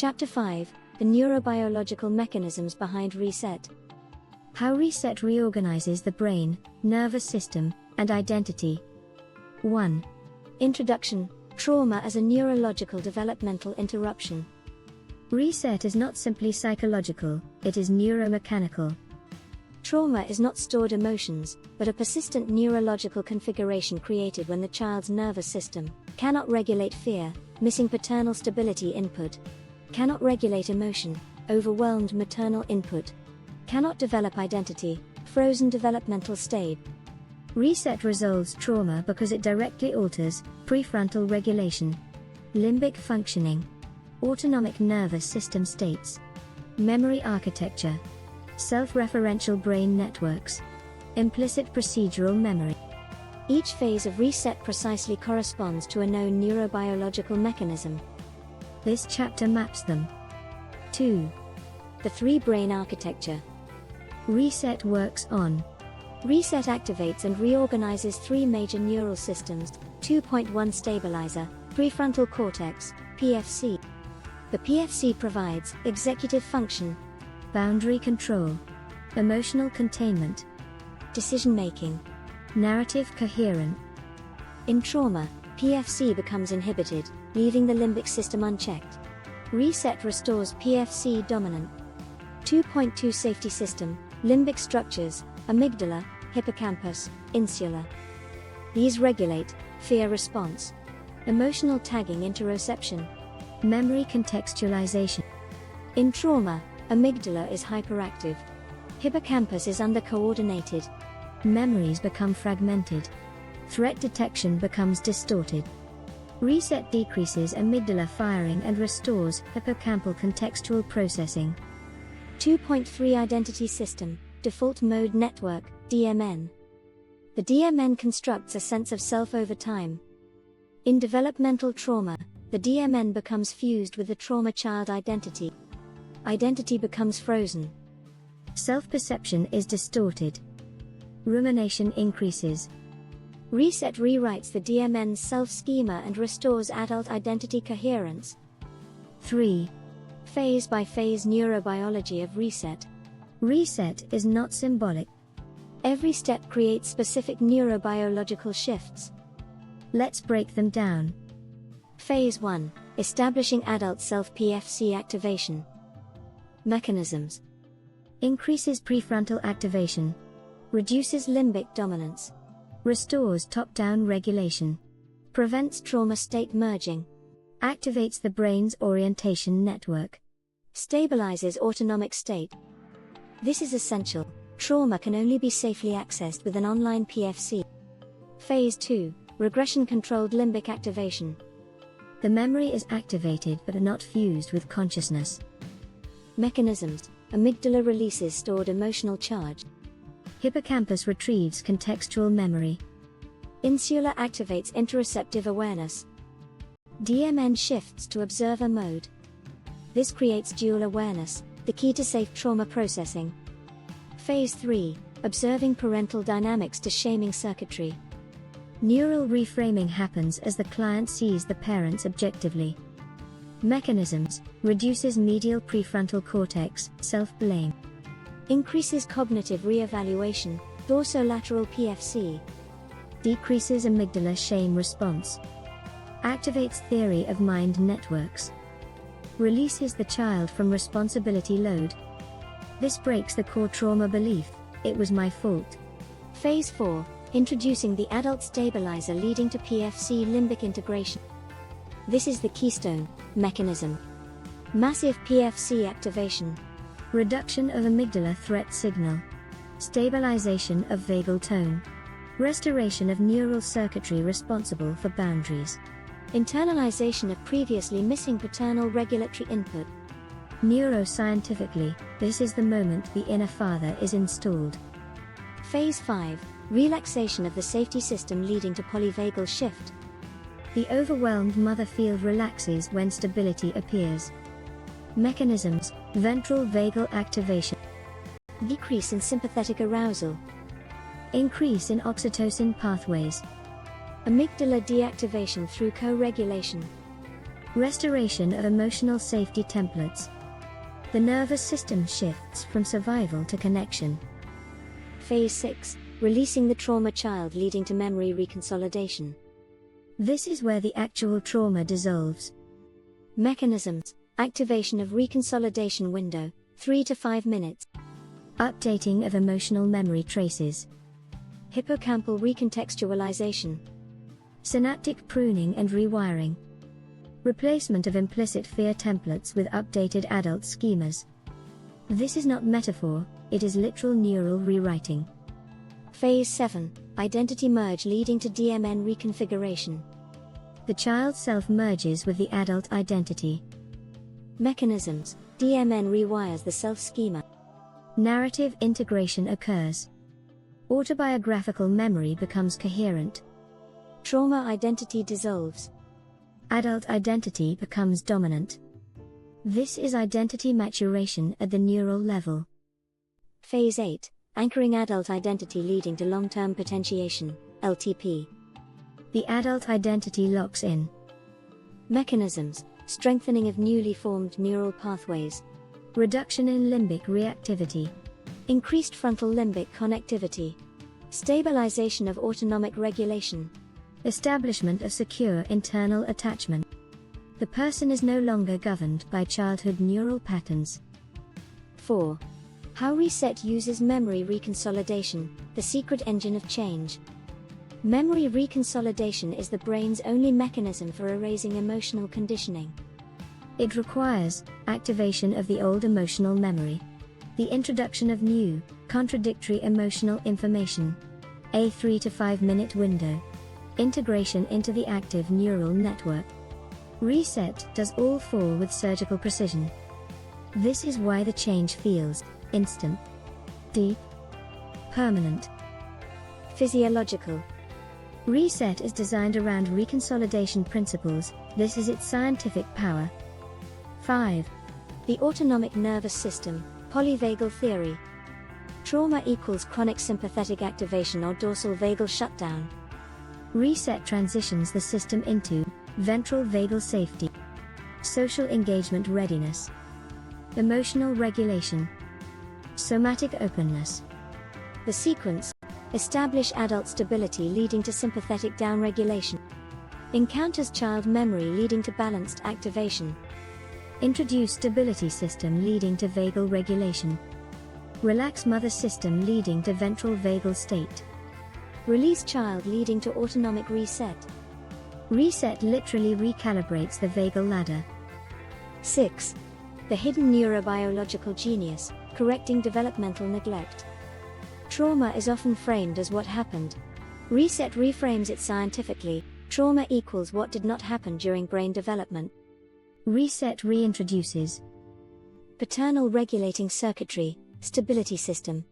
Chapter 5: The Neurobiological Mechanisms Behind Reset. How reset reorganizes the brain, nervous system, and identity. 1. Introduction: Trauma as a neurological developmental interruption. Reset is not simply psychological, it is neuromechanical. Trauma is not stored emotions, but a persistent neurological configuration created when the child's nervous system cannot regulate fear, missing paternal stability input, cannot regulate emotion, overwhelmed maternal input, cannot develop identity, frozen developmental state. Reset resolves trauma because it directly alters prefrontal regulation, limbic functioning, autonomic nervous system states, memory architecture, self-referential brain networks, implicit procedural memory. Each phase of reset precisely corresponds to a known neurobiological mechanism. This chapter maps them. 2. The three-brain architecture. Reset works on. Reset activates and reorganizes three major neural systems: 2.1 stabilizer, prefrontal cortex, PFC. The PFC provides executive function, boundary control, emotional containment, decision-making, narrative coherence. In trauma, PFC becomes inhibited, leaving the limbic system unchecked. Reset restores PFC dominant. 2.2 safety system, limbic structures, amygdala, hippocampus, insula. These regulate fear response, emotional tagging interoception, memory contextualization. In trauma, amygdala is hyperactive. Hippocampus is under-coordinated. Memories become fragmented. Threat detection becomes distorted. Reset decreases amygdala firing and restores hippocampal contextual processing. 2.3 Identity System, Default Mode Network, DMN. The DMN constructs a sense of self over time. In developmental trauma, the DMN becomes fused with the trauma child identity. Identity becomes frozen. Self-perception is distorted. Rumination increases. Reset rewrites the DMN's self-schema and restores adult identity coherence. 3. Phase-by-phase neurobiology of reset. Reset is not symbolic. Every step creates specific neurobiological shifts. Let's break them down. Phase 1: Establishing adult self-PFC activation. Mechanisms: increases prefrontal activation, reduces limbic dominance, restores top-down regulation, prevents trauma state merging, activates the brain's orientation network, stabilizes autonomic state. This is essential. Trauma can only be safely accessed with an online PFC. Phase 2: Regression-controlled limbic activation. The memory is activated but not fused with consciousness. Mechanisms: amygdala releases stored emotional charge. Hippocampus retrieves contextual memory. Insula activates interoceptive awareness. DMN shifts to observer mode. This creates dual awareness, the key to safe trauma processing. Phase 3: Observing parental dynamics to shaming circuitry. Neural reframing happens as the client sees the parents objectively. Mechanisms: reduces medial prefrontal cortex, self-blame. Increases cognitive re-evaluation, dorsolateral PFC. Decreases amygdala shame response. Activates theory of mind networks. Releases the child from responsibility load. This breaks the core trauma belief, "It was my fault." Phase 4: Introducing the adult stabilizer leading to PFC limbic integration. This is the keystone mechanism. Massive PFC activation. Reduction of amygdala threat signal. Stabilization of vagal tone. Restoration of neural circuitry responsible for boundaries. Internalization of previously missing paternal regulatory input. Neuroscientifically, this is the moment the inner father is installed. Phase 5: Relaxation of the safety system leading to polyvagal shift. The overwhelmed mother field relaxes when stability appears. Mechanisms: ventral vagal activation. Decrease in sympathetic arousal. Increase in oxytocin pathways. Amygdala deactivation through co-regulation. Restoration of emotional safety templates. The nervous system shifts from survival to connection. Phase 6. Releasing the trauma child, leading to memory reconsolidation. This is where the actual trauma dissolves. Mechanisms. Activation of reconsolidation window, 3 to 5 minutes. Updating of emotional memory traces. Hippocampal recontextualization. Synaptic pruning and rewiring. Replacement of implicit fear templates with updated adult schemas. This is not metaphor, it is literal neural rewriting. Phase 7. Identity merge, leading to DMN reconfiguration. The child self merges with the adult identity. Mechanisms. DMN rewires the self schema. Narrative integration occurs. Autobiographical memory becomes coherent. Trauma identity dissolves. Adult identity becomes dominant. This is identity maturation at the neural level. Phase 8. Anchoring adult identity, leading to long-term potentiation, LTP. The adult identity locks in. Mechanisms. Strengthening of newly formed neural pathways. Reduction in limbic reactivity. Increased frontal limbic connectivity. Stabilization of autonomic regulation. Establishment of secure internal attachment. The person is no longer governed by childhood neural patterns. 4. How reset uses memory reconsolidation, the secret engine of change. Memory reconsolidation is the brain's only mechanism for erasing emotional conditioning. It requires activation of the old emotional memory, the introduction of new, contradictory emotional information, a 3 to 5 minute window, integration into the active neural network. Reset does all four with surgical precision. This is why the change feels instant, deep, permanent. Physiological. Reset is designed around reconsolidation principles. This is its scientific power. 5. The autonomic nervous system, polyvagal theory. Trauma equals chronic sympathetic activation or dorsal vagal shutdown. Reset transitions the system into ventral vagal safety, social engagement readiness, emotional regulation, somatic openness. The sequence: establish adult stability leading to sympathetic downregulation, encounters child memory leading to balanced activation, introduce stability system leading to vagal regulation, relax mother system leading to ventral vagal state, release child leading to autonomic reset. Reset literally recalibrates the vagal ladder. 6. The hidden neurobiological genius, correcting developmental neglect. Trauma is often framed as what happened. Reset reframes it scientifically. Trauma equals what did not happen during brain development. Reset reintroduces paternal regulating circuitry, stability system,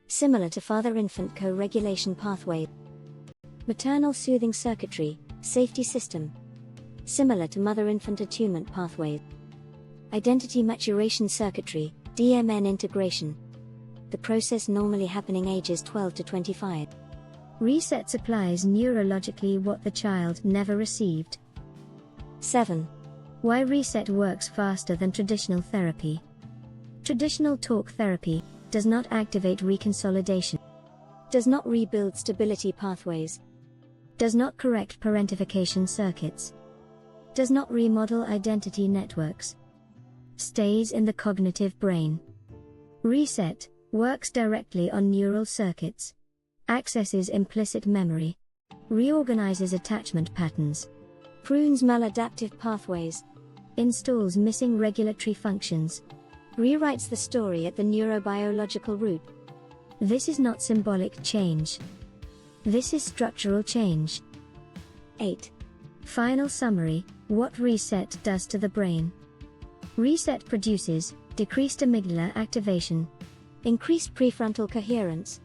similar to father-infant co-regulation pathway. Maternal soothing circuitry, safety system, similar to mother-infant attunement pathway. Identity maturation circuitry, DMN integration. The process normally happening ages 12 to 25. Reset supplies neurologically what the child never received. 7. Why reset works faster than traditional therapy. Traditional talk therapy does not activate reconsolidation, does not rebuild stability pathways, does not correct parentification circuits, does not remodel identity networks, stays in the cognitive brain. Reset works directly on neural circuits, accesses implicit memory, reorganizes attachment patterns, prunes maladaptive pathways, installs missing regulatory functions, rewrites the story at the neurobiological root. This is not symbolic change. This is structural change. 8. Final summary: what reset does to the brain. Reset produces decreased amygdala activation, increased prefrontal coherence,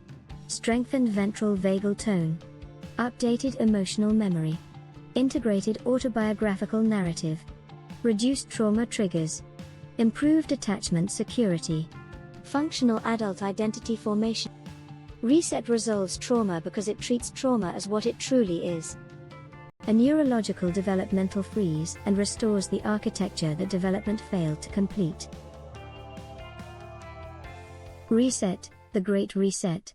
strengthened ventral vagal tone, updated emotional memory, integrated autobiographical narrative, reduced trauma triggers, improved attachment security, functional adult identity formation. Reset resolves trauma because it treats trauma as what it truly is: a neurological developmental freeze, and restores the architecture that development failed to complete. Reset, the Great Reset.